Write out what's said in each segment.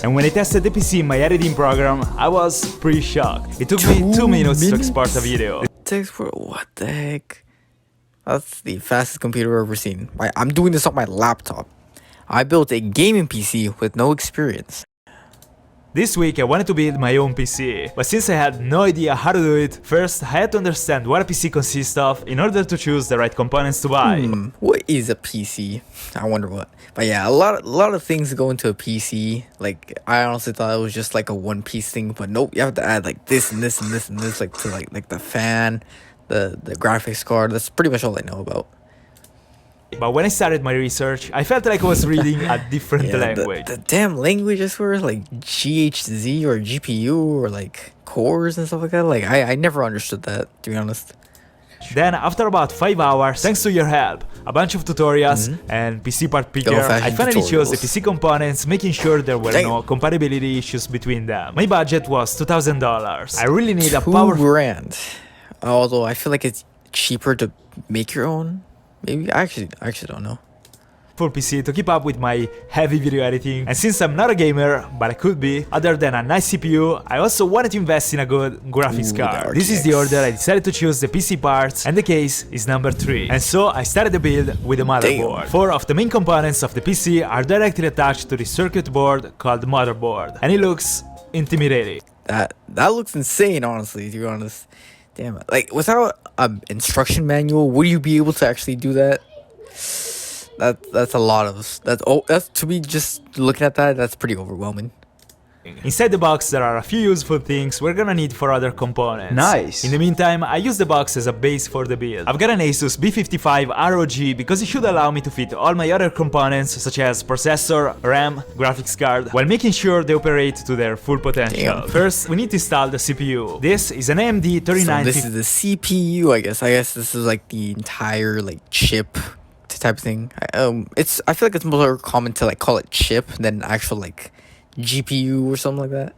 And when I tested the PC in my editing program, I was pretty shocked. It took me 2 minutes to export a video. What the heck? That's the fastest computer I've ever seen. I'm doing this on my laptop. I built a gaming PC with no experience. This week I wanted to build my own PC, but since I had no idea how to do it, first I had to understand what a PC consists of in order to choose the right components to buy. What is a PC? I wonder what. But yeah, a lot of things go into a PC. Like, I honestly thought it was just like a one-piece thing, but nope, you have to add like this and this and this and this, like to like the fan, the graphics card. That's pretty much all I know about. But when I started my research, I felt like I was reading a different language. The damn languages were like GHZ or GPU or like cores and stuff like that. Like, I never understood that, to be honest. Then, after about 5 hours, thanks to your help, a bunch of tutorials, and PC part picker, I finally chose the PC components, making sure there were no compatibility issues between them. My budget was $2,000. I really need a powerful... $2,000. Although I feel like it's cheaper to make your own. Maybe I actually don't know. Full PC to keep up with my heavy video editing, and since I'm not a gamer, but I could be, other than a nice CPU, I also wanted to invest in a good graphics card. This is the order I decided to choose the PC parts, and the case is number 3. And so I started the build with the motherboard. 4 of the main components of the PC are directly attached to the circuit board called the motherboard, and it looks intimidating. That looks insane, honestly, to be honest. Damn it. Like, without an instruction manual, would you be able to actually do that? That's a lot of... That's to me, just looking at that, that's pretty overwhelming. Inside the box there are a few useful things we're gonna need for other components. Nice! In the meantime, I use the box as a base for the build. I've got an Asus B55 ROG because it should allow me to fit all my other components such as processor, RAM, graphics card, while making sure they operate to their full potential. First, we need to install the CPU. This is an AMD 3950. So this is the CPU, I guess. I guess this is like the entire like chip type of thing. I feel like it's more common to like call it chip than actual like GPU or something like that.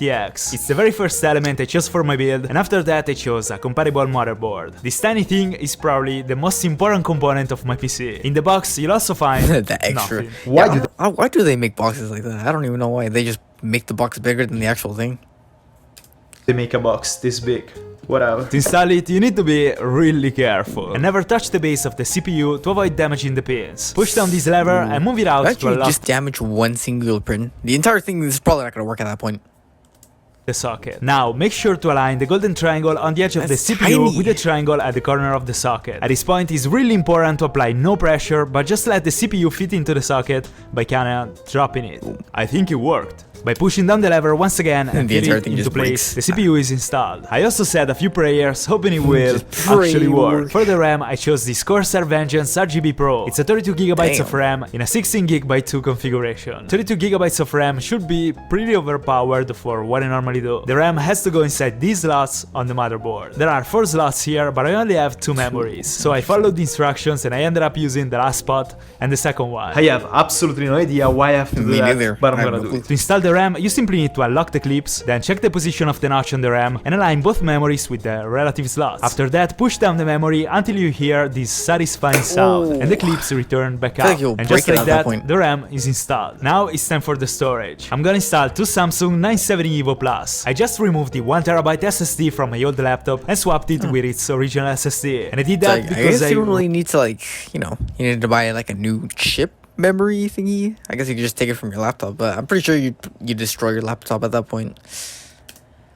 It's the very first element I chose for my build, and after that I chose a compatible motherboard. This tiny thing is probably the most important component of my PC. In the box you'll also find the extra. nothing. Why do they make boxes like that? I don't even know why. They just make the box bigger than the actual thing. They make a box this big. Whatever. To install it, you need to be really careful and never touch the base of the CPU to avoid damaging the pins. Push down this lever and move it out to Actually, just damage one single pin. The entire thing is probably not gonna work at that point. The socket. Now, make sure to align the golden triangle on the edge of the CPU with the triangle at the corner of the socket. At this point, it's really important to apply no pressure, but just let the CPU fit into the socket by kinda dropping it. I think it worked. By pushing down the lever once again and fitting it into place, the CPU is installed. I also said a few prayers, hoping it will actually work. For the RAM, I chose the Corsair Vengeance RGB Pro. It's a 32GB of RAM in a 16GB2 configuration. 32GB of RAM should be pretty overpowered for what I normally do. The RAM has to go inside these slots on the motherboard. There are 4 slots here, but I only have 2 memories. So I followed the instructions and I ended up using the last spot and the second one. I have absolutely no idea why I have to do that, but I'm gonna do it. To install the RAM, you simply need to unlock the clips, then check the position of the notch on the RAM and align both memories with the relative slots. After that, push down the memory until you hear this satisfying sound and the clips return back up. And just like that, the RAM is installed. Now it's time for the storage. I'm gonna install 2 Samsung 970 EVO Plus. I just removed the 1TB SSD from my old laptop and swapped it with its original SSD. And I did that because I guess you don't really need to like, you need to buy like a new chip memory thingy. I guess you could just take it from your laptop, but I'm pretty sure you destroy your laptop at that point.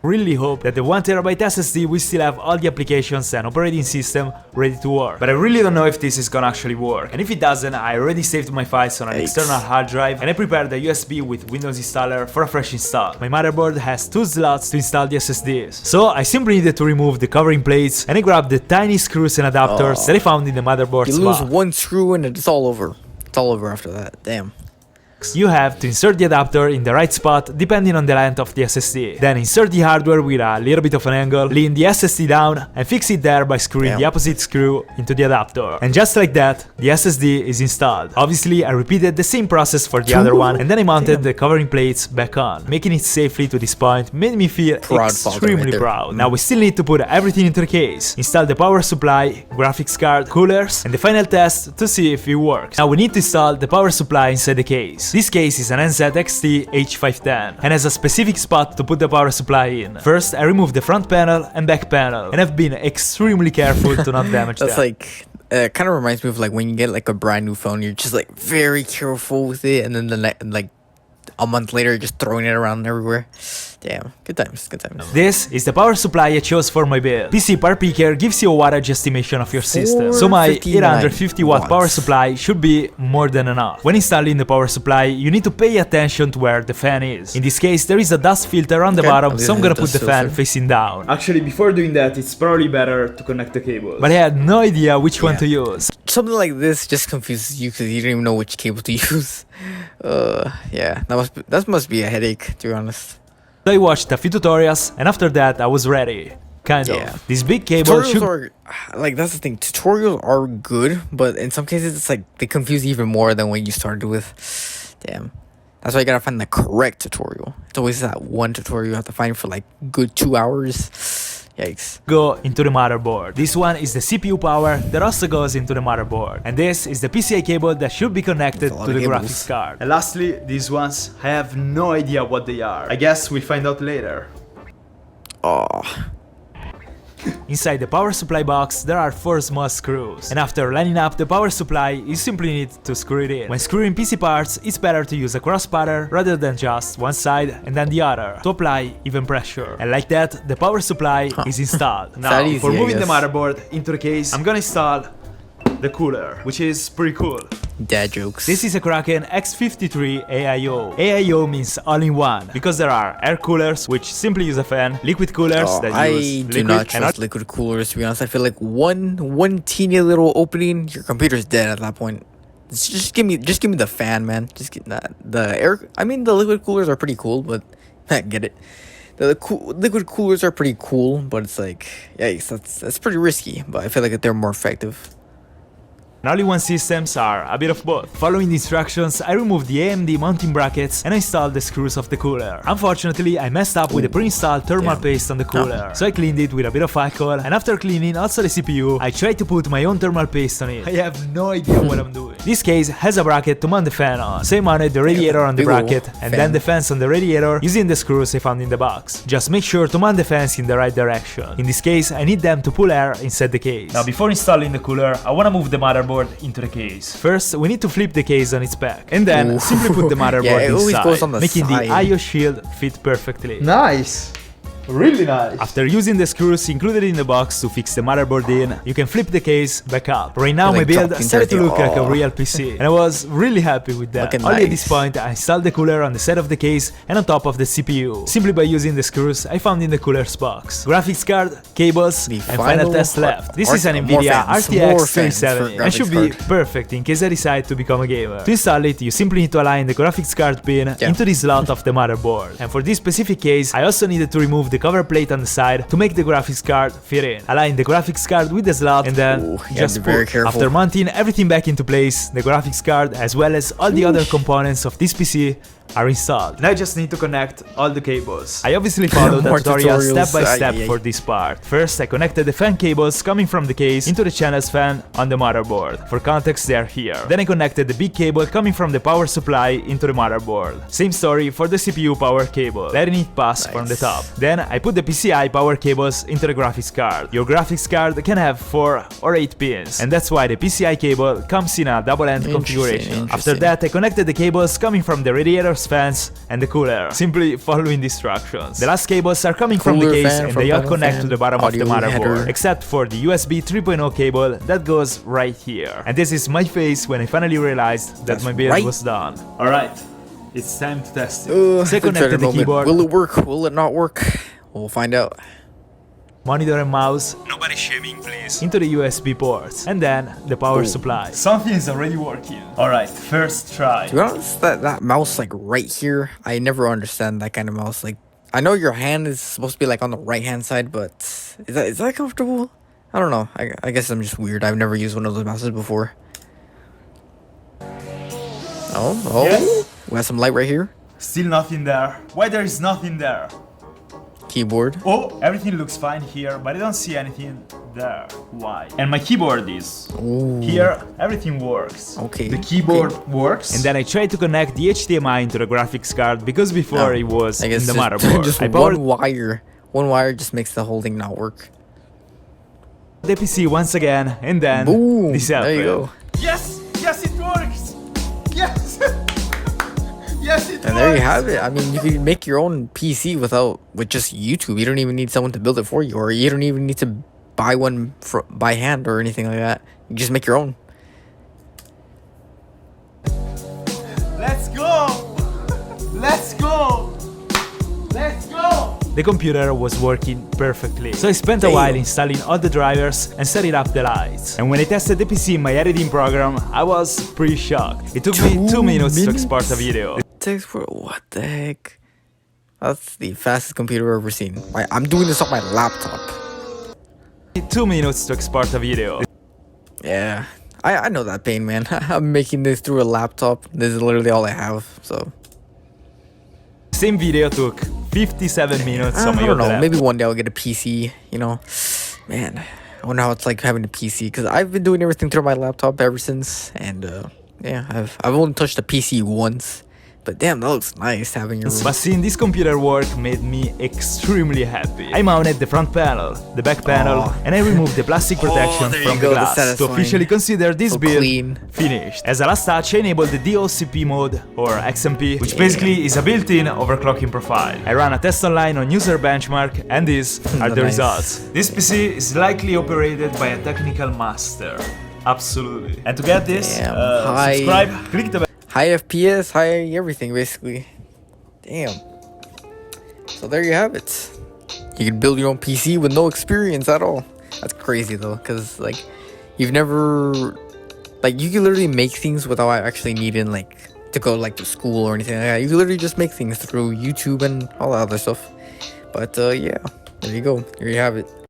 Really hope that the 1TB SSD will still have all the applications and operating system ready to work. But I really don't know if this is gonna actually work. And if it doesn't, I already saved my files on an external hard drive and I prepared the USB with Windows installer for a fresh install. My motherboard has 2 slots to install the SSDs. So I simply needed to remove the covering plates and I grabbed the tiny screws and adapters that I found in the motherboard slot. You lose one screw and it's all over. It's all over after that. Damn. You have to insert the adapter in the right spot depending on the length of the SSD. Then insert the hardware with a little bit of an angle, lean the SSD down and fix it there by screwing the opposite screw into the adapter. And just like that, the SSD is installed. Obviously, I repeated the same process for the other one and then I mounted the covering plates back on. Making it safely to this point made me feel extremely proud. Now we still need to put everything into the case, install the power supply, graphics card, coolers, and the final test to see if it works. Now we need to install the power supply inside the case. This case is an NZ XT H510 and has a specific spot to put the power supply in. First, I removed the front panel and back panel, and I've been extremely careful to not damage them. That's like, kind of reminds me of like when you get like a brand new phone, you're just like very careful with it, and then like a month later, you're just throwing it around everywhere. Damn, good times, good times. This is the power supply I chose for my build. PC Power Picker gives you a wattage estimation of your system, so my 850 watt power supply should be more than enough. When installing the power supply, you need to pay attention to where the fan is. In this case, there is a dust filter on the bottom, so I'm gonna put the fan facing down. Actually, before doing that, it's probably better to connect the cables. But I had no idea which one to use. Something like this just confuses you because you don't even know which cable to use. Yeah, that must be a headache, to be honest. So I watched a few tutorials, and after that I was ready. Kind of. This big cable tutorials are, like, that's the thing. Tutorials are good, but in some cases it's like they confuse even more than when you started with. Damn. That's why you gotta find the correct tutorial. It's always that one tutorial you have to find for like good 2 hours. Yikes. Go into the motherboard. This one is the CPU power that also goes into the motherboard. And this is the PCI cable that should be connected to the graphics card. And lastly, these ones, I have no idea what they are. I guess we'll find out later. Oh. Inside the power supply box, there are 4 small screws, and after lining up the power supply, you simply need to screw it in. When screwing PC parts, it's better to use a cross pattern rather than just one side and then the other, to apply even pressure. And like that, the power supply is installed. Now, for moving the motherboard into the case, I'm gonna install the cooler, which is pretty cool. Dad jokes. This is a Kraken X53 AIO. AIO means all-in-one, because there are air coolers, which simply use a fan, liquid coolers that use liquid. I do not trust liquid coolers, to be honest. I feel like one teeny little opening, your computer's dead at that point. Just give me the fan, man. Just get that. The air. I mean, the liquid coolers are pretty cool, but I get it. The liquid coolers are pretty cool, but it's like, yikes, that's pretty risky. But I feel like they're more effective. All-in-one systems are a bit of both. Following the instructions, I removed the AMD mounting brackets and installed the screws of the cooler. Unfortunately, I messed up with the pre-installed thermal paste on the cooler, so I cleaned it with a bit of alcohol, and after cleaning also the CPU, I tried to put my own thermal paste on it. I have no idea what I'm doing. This case has a bracket to mount the fan on, so I mounted the radiator on the bracket, and then the fans on the radiator using the screws I found in the box. Just make sure to mount the fans in the right direction. In this case, I need them to pull air inside the case. Now, before installing the cooler, I wanna move the motherboard into the case. First, we need to flip the case on its back, and then simply put the motherboard inside, making the I/O shield fit perfectly. Nice! Really nice. After using the screws included in the box to fix the motherboard in, you can flip the case back up. Right now my build started to look like a real PC, and I was really happy with that. Only at this point I installed the cooler on the side of the case and on top of the CPU, simply by using the screws I found in the cooler's box. Graphics card, cables, and final test left. This is an Nvidia RTX 3070 and should be perfect in case I decide to become a gamer. To install it, you simply need to align the graphics card pin into the slot of the motherboard. And for this specific case, I also needed to remove the cover plate on the side to make the graphics card fit in. Align the graphics card with the slot and then just put. After mounting everything back into place, the graphics card as well as all the other components of this PC are installed. And I just need to connect all the cables. I obviously followed the tutorial step by step for this part. First, I connected the fan cables coming from the case into the channels fan on the motherboard. For context, they are here. Then I connected the big cable coming from the power supply into the motherboard. Same story for the CPU power cable, letting it pass from the top. Then I put the PCI power cables into the graphics card. Your graphics card can have 4 or 8 pins, and that's why the PCI cable comes in a double-end configuration. After that, I connected the cables coming from the radiator fans and the cooler, simply following the instructions. The last cables are coming from the case and they all connect to the bottom of the motherboard, except for the USB 3.0 cable that goes right here. And this is my face when I finally realized that my build was done. Alright, it's time to test it. So I connected the keyboard. Will it work? Will it not work? We'll find out. Monitor and mouse, nobody shaming please, into the USB ports, and then the power supply. Something is already working. Alright, first try. To be honest, that mouse like right here, I never understand that kind of mouse. Like, I know your hand is supposed to be like on the right hand side, but is that comfortable? I don't know. I guess I'm just weird. I've never used one of those mouses before. Oh, yes. We have some light right here. Still nothing there. Why there is nothing there? Keyboard. Oh, everything looks fine here, but I don't see anything there, white. And my keyboard is Ooh. here. Everything works. Okay. The keyboard works. And then I tried to connect the HDMI into the graphics card because before it was I guess in the just, motherboard. just I powered one wire just makes the whole thing not work. the PC once again, and then Boom! this There happened. you go. Yes! Yes, it works! Yes! Yes, it And there you have it. I mean, you can make your own PC with just YouTube. You don't even need someone to build it for you, or you don't even need to buy one by hand or anything like that. You just make your own. Let's go! Let's go! Let's go! The computer was working perfectly, so I spent a while installing all the drivers and setting up the lights. And when I tested the PC in my editing program, I was pretty shocked. It took me 2 minutes to export a video. What the heck? That's the fastest computer I've ever seen. I'm doing this on my laptop. 2 minutes to export a video. Yeah, I know that pain, man. I'm making this through a laptop. This is literally all I have, so. Same video took 57 minutes on my I don't know. other Maybe one day I'll get a PC, you know. Man, I wonder how it's like having a PC, because I've been doing everything through my laptop ever since. And, yeah, I've only touched a PC once. But damn, that looks nice having your room. But seeing this computer work made me extremely happy. I mounted the front panel, the back panel, and I removed the plastic protection there you from go, the that's glass to satisfying. officially consider this So build clean. finished. As a last touch, I enabled the DOCP mode, or XMP, which basically is a built-in overclocking profile. I ran a test online on user benchmark, and these are the Nice. results. This PC is likely operated by a technical master. Absolutely. And to get this, Damn, high- subscribe, click the bell. High FPS, high everything, basically. Damn. So there you have it. You can build your own PC with no experience at all. That's crazy though, because like you've never like you can literally make things without actually needing like to go like to school or anything like that. You can literally just make things through YouTube and all that other stuff. But yeah, there you go. There you have it.